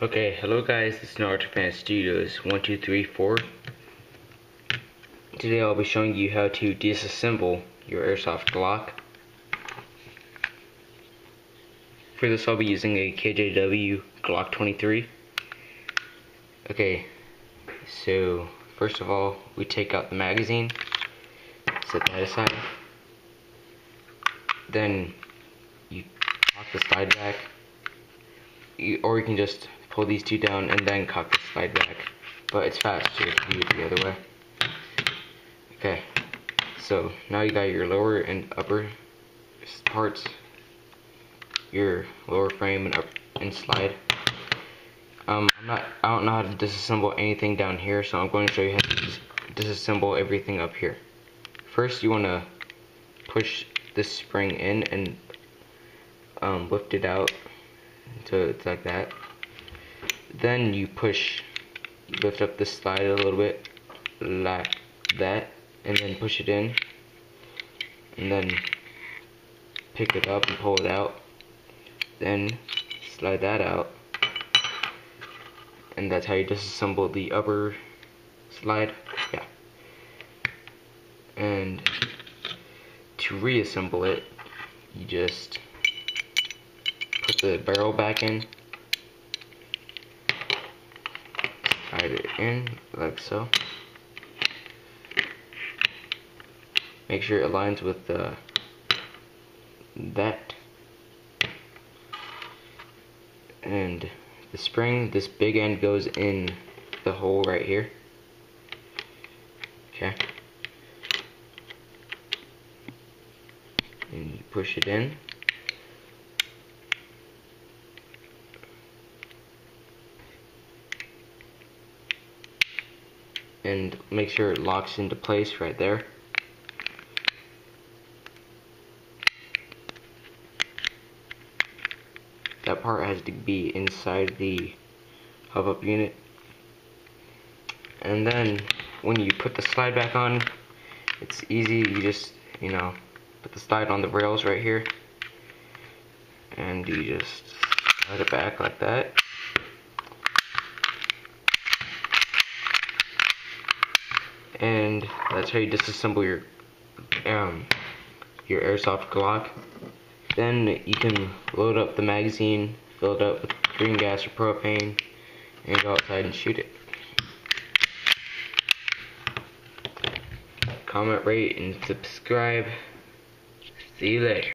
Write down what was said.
Okay, hello guys, this is Naruto Studios 1234. Today I'll be showing you how to disassemble your airsoft glock. For this I'll be using a KJW Glock 23. Okay, so first of all we take out the magazine, set that aside. Then you cock the slide back, or you can just pull these two down and then cock the slide back, but it's faster to do it the other way. Okay, so now you got your lower and upper parts, your lower frame and slide. I don't know how to disassemble anything down here, so I'm going to show you how to disassemble everything up here. First, you want to push this spring in and lift it out so it's like that. Then you lift up the slide a little bit like that, and then push it in, and then pick it up and pull it out, then slide that out, and that's how you disassemble the upper slide. Yeah. And to reassemble it, you just put the barrel back in, slide it in like so. Make sure it aligns with that. And the spring, this big end goes in the hole right here. Okay. And you push it in. And make sure it locks into place right there. That part has to be inside the hub-up unit. And then when you put the slide back on, it's easy. You just, put the slide on the rails right here, and you just slide it back like that. And that's how you disassemble your airsoft glock. Then you can load up the magazine, fill it up with green gas or propane, and go outside and shoot it. Comment, rate, and subscribe. See you later.